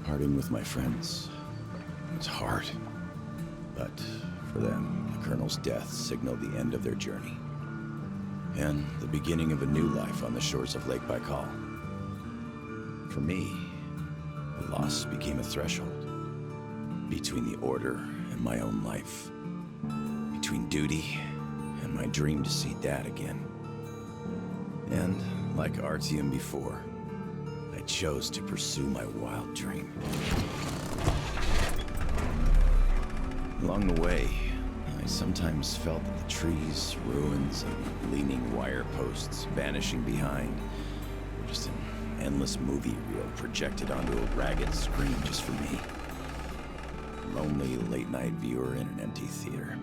Parting with my friends was hard, but for them, the Colonel's death signaled the end of their journey, and the beginning of a new life on the shores of Lake Baikal. For me, the loss became a threshold between the Order and my own life, between duty and my dream to see Dad again. And like Artyom before, I chose to pursue my wild dream. Along the way, I sometimes felt that the trees, ruins, and leaning wire posts vanishing behind were just an endless movie reel projected onto a ragged screen just for me. A lonely late-night viewer in an empty theater.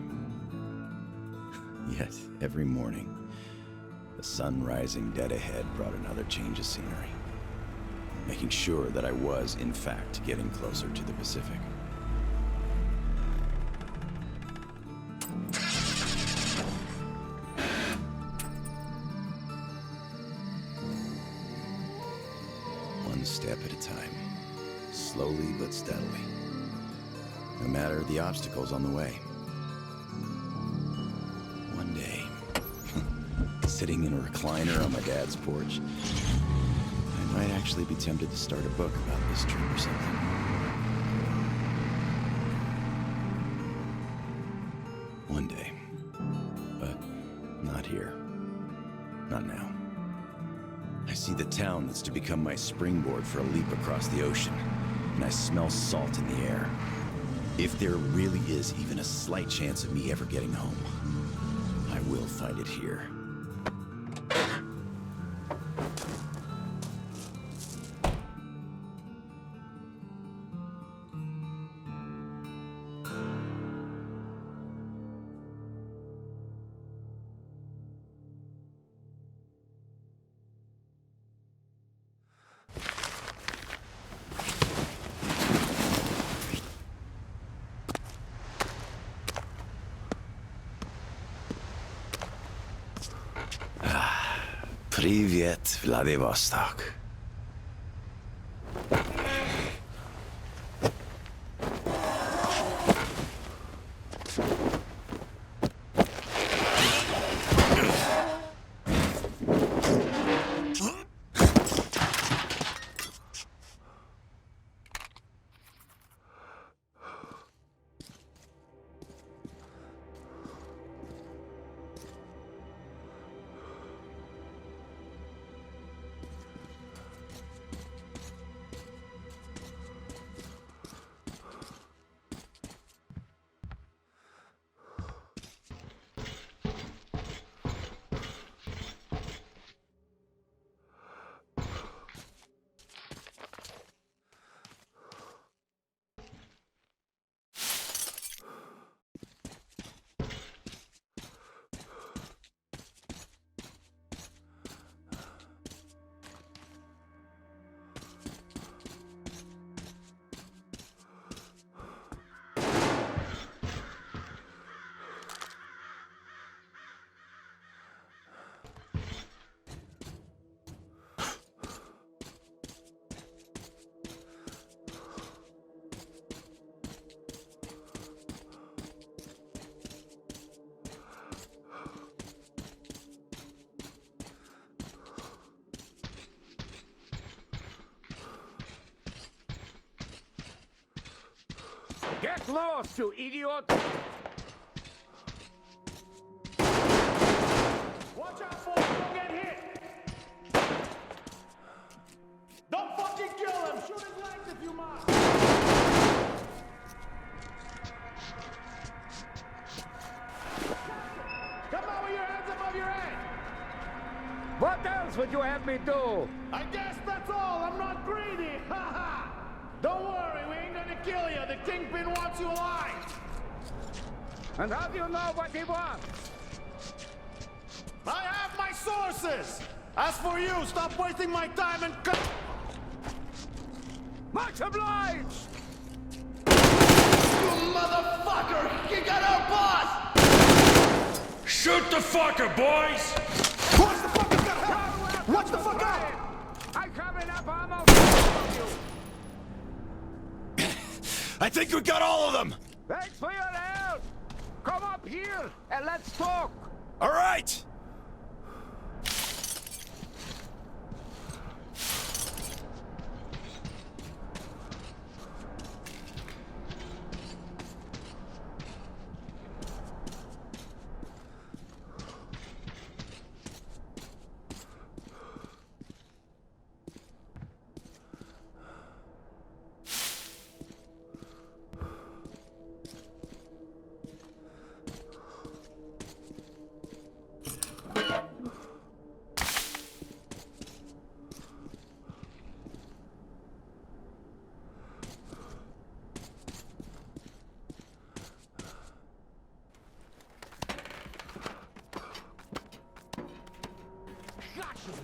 Yet, every morning, the sun rising dead ahead brought another change of scenery, making sure that I was, in fact, getting closer to the Pacific. One step at a time, slowly but steadily, no matter the obstacles on the way. One day, sitting in a recliner on my dad's porch, I might actually be tempted to start a book about this trip or something. One day. But not here. Not now. I see the town that's to become my springboard for a leap across the ocean, and I smell salt in the air. If there really is even a slight chance of me ever getting home, I will find it here. Привет, Vladivostok. Get lost, you idiot! Watch out for him, don't get hit! Don't fucking kill him! Shoot his legs if you must! Come on with your hands above your head! What else would you have me do? I guess that's all! I'm not greedy! Ha ha! Don't worry, we ain't gonna kill you. The Kingpin wants you alive. And how do you know what he wants? I have my sources. As for you, stop wasting my time and cut. Much obliged. You motherfucker! You got our boss! Shoot the fucker, boys! Watch the fucking gun! Watch the fuck out! I have enough ammo for you. I think we got all of them! Thanks for your help! Come up here and let's talk! All right!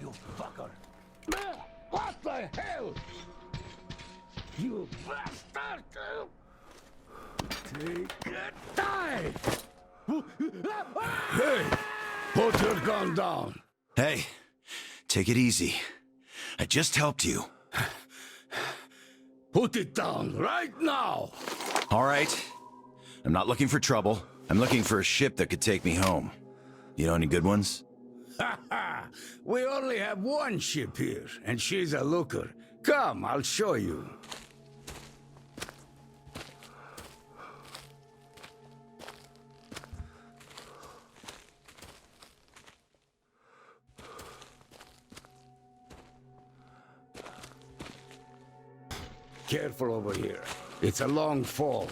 You fucker! What the hell? You bastard! Take it, die! Hey! Put your gun down! Hey, take it easy. I just helped you. Put it down right now! All right. I'm not looking for trouble. I'm looking for a ship that could take me home. You know any good ones? Ha ha! We only have one ship here, and she's a looker. Come, I'll show you. Careful over here. It's a long fall.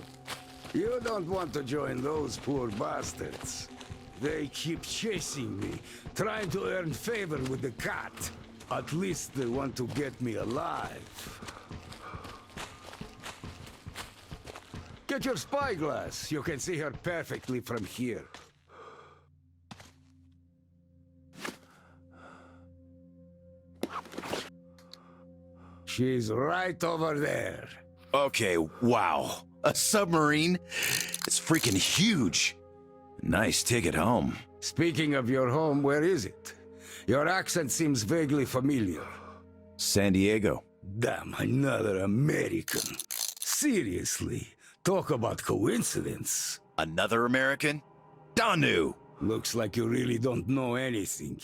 You don't want to join those poor bastards. They keep chasing me, trying to earn favor with the cat. At least they want to get me alive. Get your spyglass. You can see her perfectly from here. She's right over there. Okay, wow. A submarine? It's freaking huge. Nice ticket home. Speaking of your home, where is it? Your accent seems vaguely familiar. San Diego. Damn, another American. Seriously, talk about coincidence. Another American? Danu! Looks like you really don't know anything.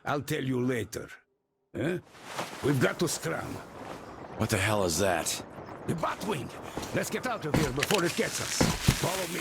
I'll tell you later. Huh? We've got to scram. What the hell is that? The Batwing! Let's get out of here before it gets us. Follow me.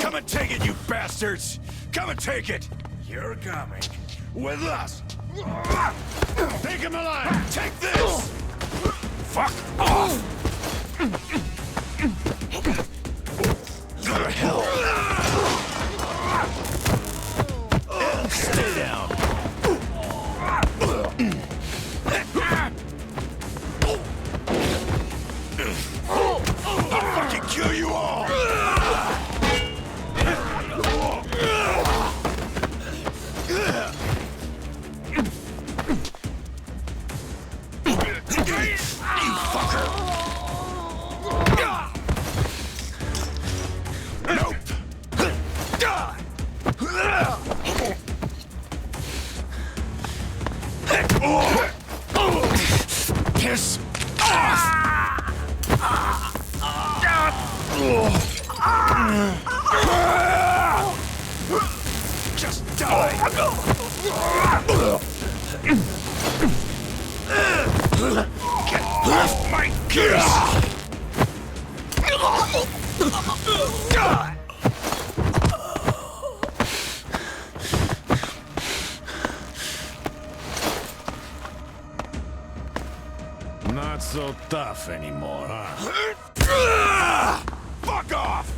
Come and take it, you bastards! Come and take it! You're coming with us! Take him alive! Take this! Fuck off! Go to hell! Stay down! I'll fucking kill you all! Piss off! Just die! Get off my kiss! Not so tough anymore, huh? Fuck off!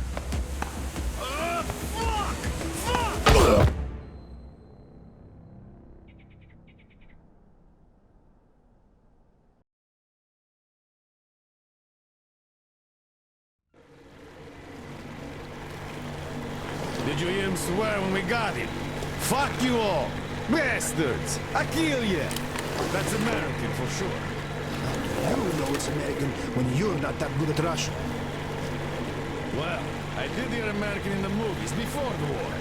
Did you hear him swear when we got him? Fuck you all! Bastards! I kill you! That's American for sure. You know it's American when you're not that good at Russian. Well, I did hear American in the movies before the war.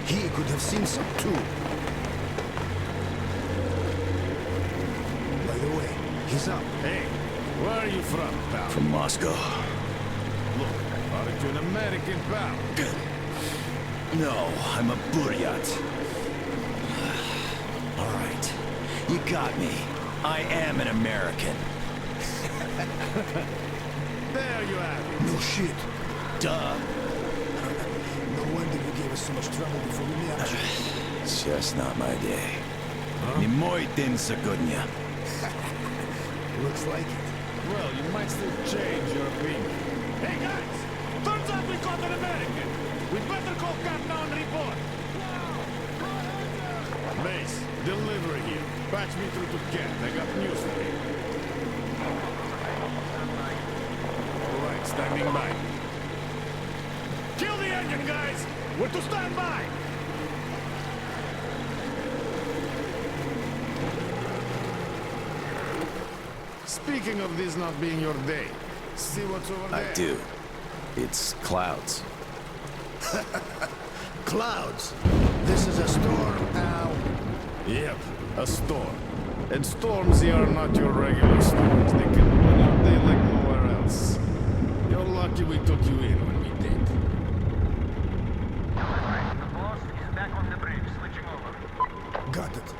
He could have seen some too. By the way, he's up. Hey, where are you from, pal? From Moscow. Look, aren't you an American, pal? No, I'm a Buryat. All right, you got me. I am an American. There you have it. No shit. Duh. No wonder you gave us so much trouble before we met. It's just not my day. Не мой день сегодня. Looks like it. Well, you might still change your opinion. Hey, guys! Turns out we caught an American! We better call Cap now and report! Mace, delivery here. Patch me through to Cap. I got news for you. All right, standing by. Kill the engine, guys! We're to stand by! Speaking of this not being your day, see what's over there? I do. It's clouds. Clouds. This is a storm now. Yep, a storm. And storms here are not your regular storms. They can run out there like nowhere else. You're lucky we took you in when we did. The boss is back on the bridge, switching over. Got it.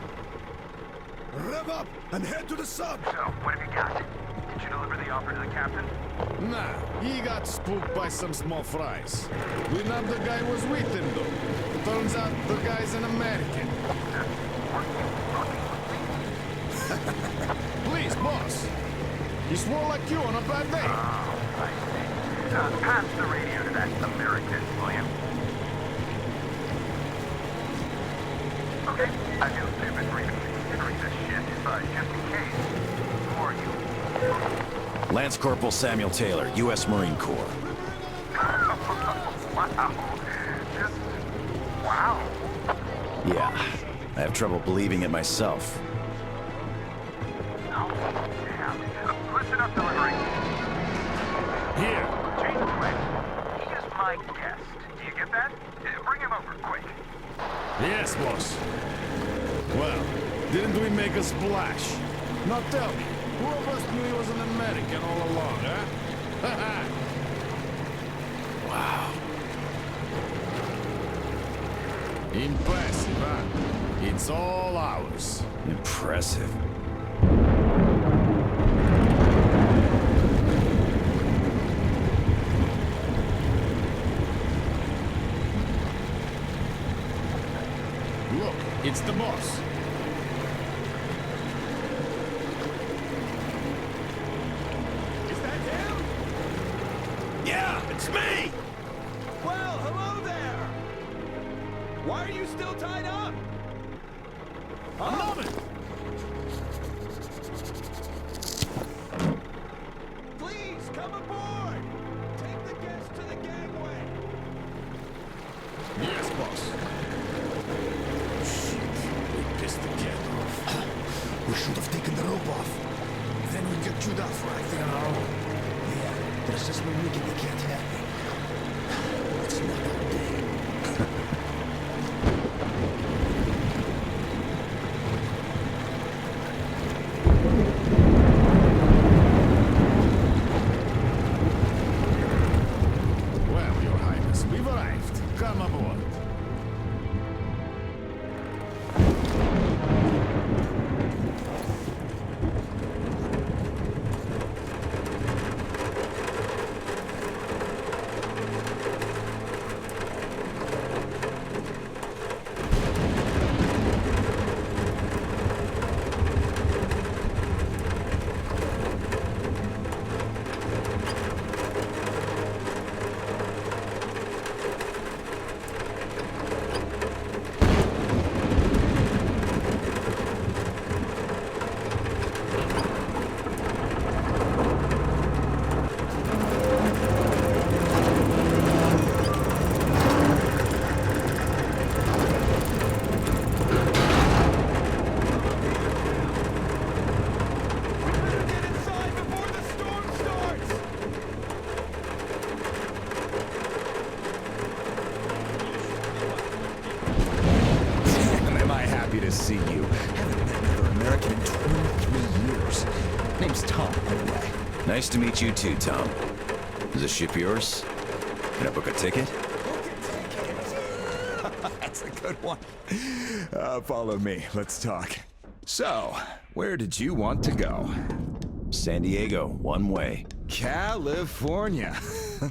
Rev up and head to the sub. So, what have you got? Did you deliver the offer to the captain? Nah, he got spooked by some small fries. We nabbed the guy who was with him, though. Turns out the guy's an American. Please, boss. He swore like you on a bad day. Oh, I see. Pass the radio to that American, will you? Okay, I feel stupid for even considering this shit, but just in case, who are you? Lance Corporal Samuel Taylor, U.S. Marine Corps. Wow. Just... wow. Yeah, I have trouble believing it myself. Oh, damn. Listen up, delivery. Here. Change the way. He is my guest. Do you get that? Bring him over, quick. Yes, boss. Well, didn't we make a splash? Now tell me, who of us knew he was an American all along, huh? Wow. Impressive, huh? It's all ours. Impressive. It's the boss. Is that him? Yeah, it's me! Well, hello there! Why are you still tied up? A moment! Please, come aboard! Take the guests to the gangway! Yes, boss. We pissed the cat off. We should have taken the rope off. Then we'd get chewed off right there on our own. Yeah, but it's just no weekend they can't have me. It's not our day. Well, Your Highness, we've arrived. Come aboard. Get inside before the storm starts! Damn, am I happy to see you. Haven't met another American in 23 years. Name's Tom, by the way. Nice to meet you too, Tom. Is this ship yours? Can I book a ticket? That's a good one. Follow me. Let's talk. So, where did you want to go? San Diego, one way. California.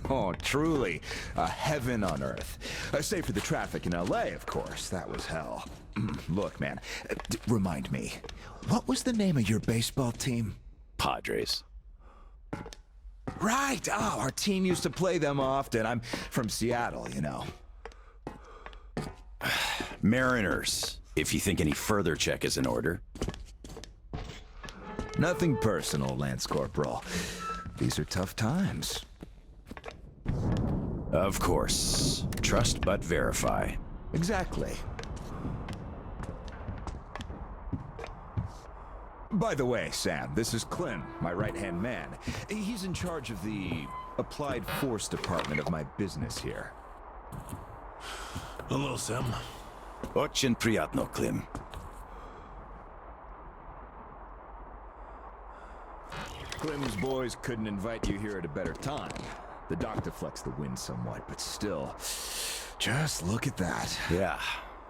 Oh, truly a heaven on earth. Save for the traffic in LA, of course. That was hell. Look, man, remind me, what was the name of your baseball team? Padres. Right. Oh, our team used to play them often. I'm from Seattle, you know. Mariners, if you think any further check is in order. Nothing personal, Lance Corporal. These are tough times. Of course. Trust but verify. Exactly. By the way, Sam, this is Clem, my right-hand man. He's in charge of the Applied Force department of my business here. Hello, Sam. Очень приятно, Klim. Clem's boys couldn't invite you here at a better time. The doctor flexed the wind somewhat, but still, just look at that. Yeah.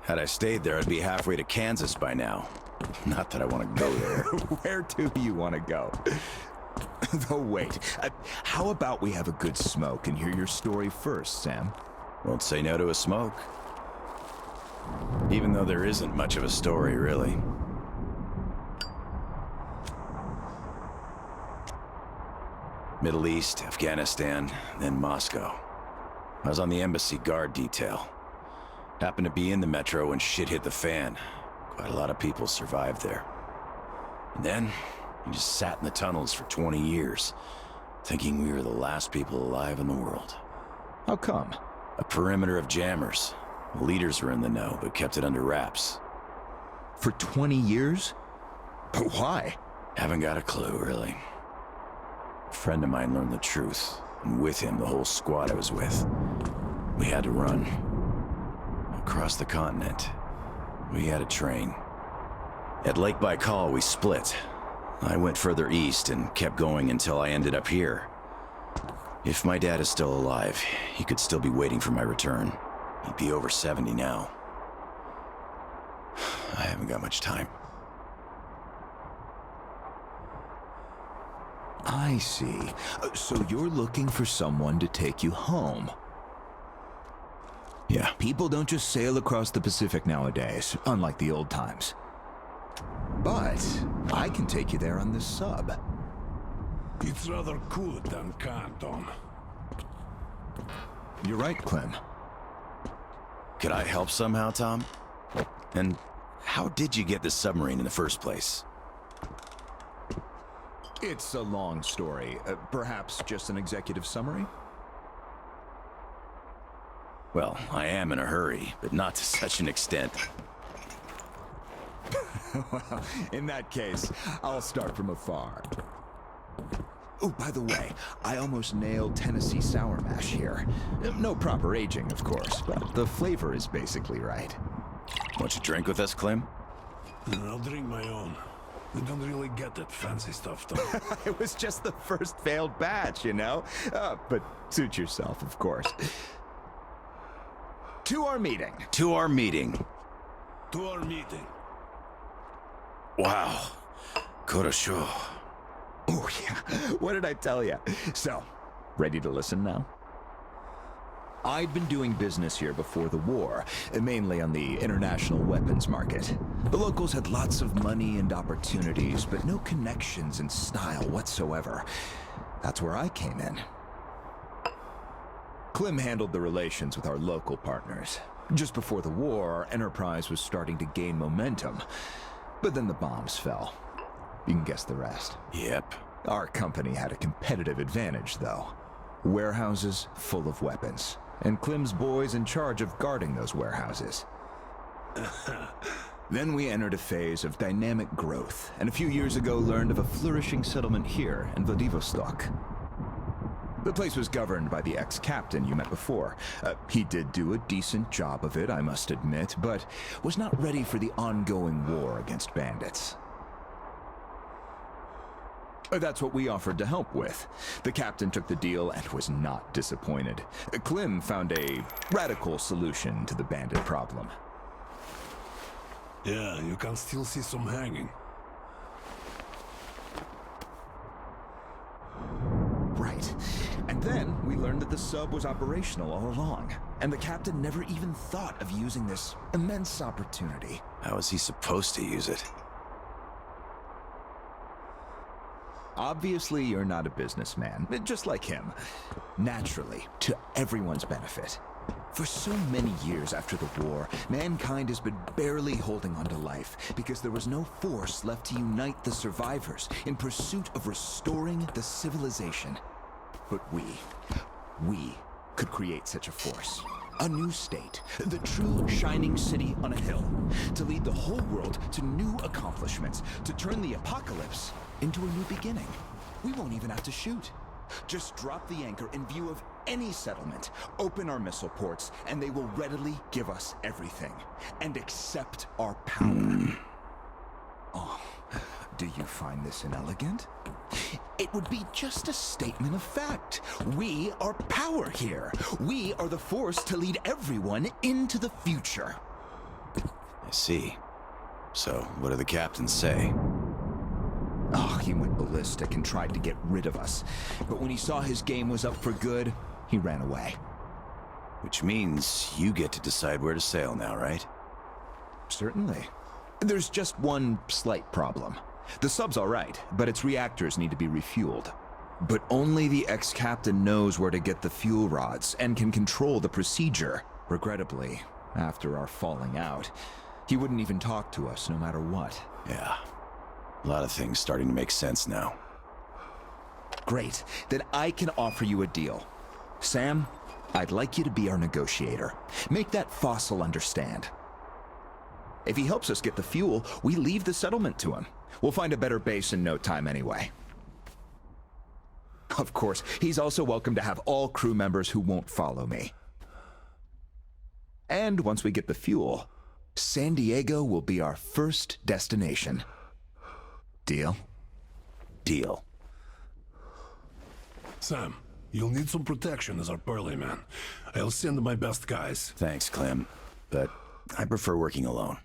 Had I stayed there, I'd be halfway to Kansas by now. Not that I want to go there. Where do you want to go? Though wait, how about we have a good smoke and hear your story first, Sam? Won't say no to a smoke. Even though there isn't much of a story, really. Middle East, Afghanistan, then Moscow. I was on the embassy guard detail. Happened to be in the metro when shit hit the fan. Quite a lot of people survived there. And then, we just sat in the tunnels for 20 years, thinking we were the last people alive in the world. How come? A perimeter of jammers. The leaders were in the know, but kept it under wraps. For 20 years? But why? Haven't got a clue, really. A friend of mine learned the truth, and with him, the whole squad I was with. We had to run. Across the continent. We had a train. At Lake Baikal, we split. I went further east and kept going until I ended up here. If my dad is still alive, he could still be waiting for my return. He'd be over 70 now. I haven't got much time. I see. So you're looking for someone to take you home. Yeah. People don't just sail across the Pacific nowadays, unlike the old times. But I can take you there on this sub. It's rather cool than Canton. You're right, Clem. Could I help somehow, Tom? And how did you get this submarine in the first place? It's a long story. Perhaps just an executive summary? Well, I am in a hurry, but not to such an extent. Well, in that case, I'll start from afar. Oh, by the way, I almost nailed Tennessee sour mash here. No proper aging, of course, but the flavor is basically right. Want you drink with us, Clem? I'll drink my own. We don't really get that fancy stuff, though. It was just the first failed batch, you know? But suit yourself, of course. To our meeting. To our meeting. To our meeting. Wow. Korosho. Oh, yeah. What did I tell you? So, ready to listen now? I'd been doing business here before the war, mainly on the international weapons market. The locals had lots of money and opportunities, but no connections and style whatsoever. That's where I came in. Clem handled the relations with our local partners. Just before the war, our enterprise was starting to gain momentum. But then the bombs fell. You can guess the rest. Yep. Our company had a competitive advantage, though. Warehouses full of weapons. And Clem's boys in charge of guarding those warehouses. Then we entered a phase of dynamic growth, and a few years ago learned of a flourishing settlement here in Vladivostok. The place was governed by the ex-captain you met before. He did do a decent job of it, I must admit, but was not ready for the ongoing war against bandits. That's what we offered to help with. The captain took the deal and was not disappointed. Clem found a radical solution to the bandit problem. Yeah, you can still see some hanging. Right. And then we learned that the sub was operational all along, and the captain never even thought of using this immense opportunity. How is he supposed to use it? Obviously, you're not a businessman, just like him. Naturally, to everyone's benefit. For so many years after the war, mankind has been barely holding on to life because there was no force left to unite the survivors in pursuit of restoring the civilization. But we could create such a force. A new state, the true shining city on a hill, to lead the whole world to new accomplishments, to turn the apocalypse into a new beginning. We won't even have to shoot. Just drop the anchor in view of any settlement, open our missile ports, and they will readily give us everything, and accept our power. Oh, do you find this inelegant? It would be just a statement of fact. We are power here. We are the force to lead everyone into the future. I see. So, what do the captains say? Oh, he went ballistic and tried to get rid of us. But when he saw his game was up for good, he ran away. Which means you get to decide where to sail now, right? Certainly. There's just one slight problem. The sub's all right, but its reactors need to be refueled. But only the ex-captain knows where to get the fuel rods and can control the procedure. Regrettably, after our falling out, he wouldn't even talk to us no matter what. Yeah. A lot of things starting to make sense now. Great. Then I can offer you a deal. Sam, I'd like you to be our negotiator. Make that fossil understand. If he helps us get the fuel, we leave the settlement to him. We'll find a better base in no time anyway. Of course, he's also welcome to have all crew members who won't follow me. And once we get the fuel, San Diego will be our first destination. Deal? Deal. Sam, you'll need some protection as our burly man. I'll send my best guys. Thanks, Clem. But I prefer working alone.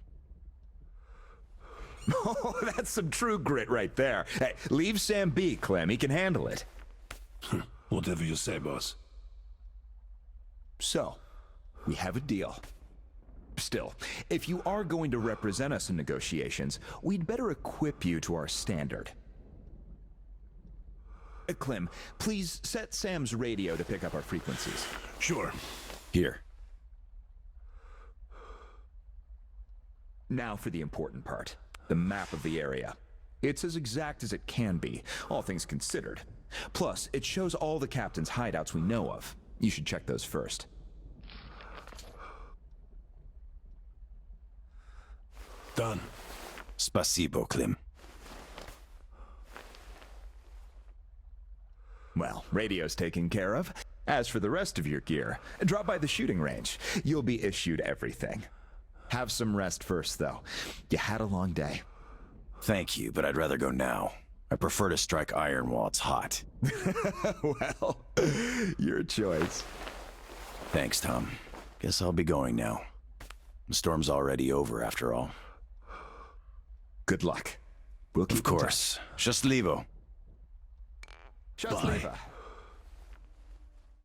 Oh, that's some true grit right there. Hey, leave Sam be, Clem. He can handle it. Whatever you say, boss. So, We have a deal. Still, if you are going to represent us in negotiations, we'd better equip you to our standard. Clem, please set Sam's radio to pick up our frequencies. Sure. Here. Now for the important part, the map of the area. It's as exact as it can be, all things considered. Plus, it shows all the captain's hideouts we know of. You should check those first. Done. Spasibo, Klim. Well, radio's taken care of. As for the rest of your gear, drop by the shooting range. You'll be issued everything. Have some rest first, though. You had a long day. Thank you, but I'd rather go now. I prefer to strike iron while it's hot. Well, your choice. Thanks, Tom. Guess I'll be going now. The storm's already over, after all. Good luck. We'll keep Of course. Счастливо. Счастливо.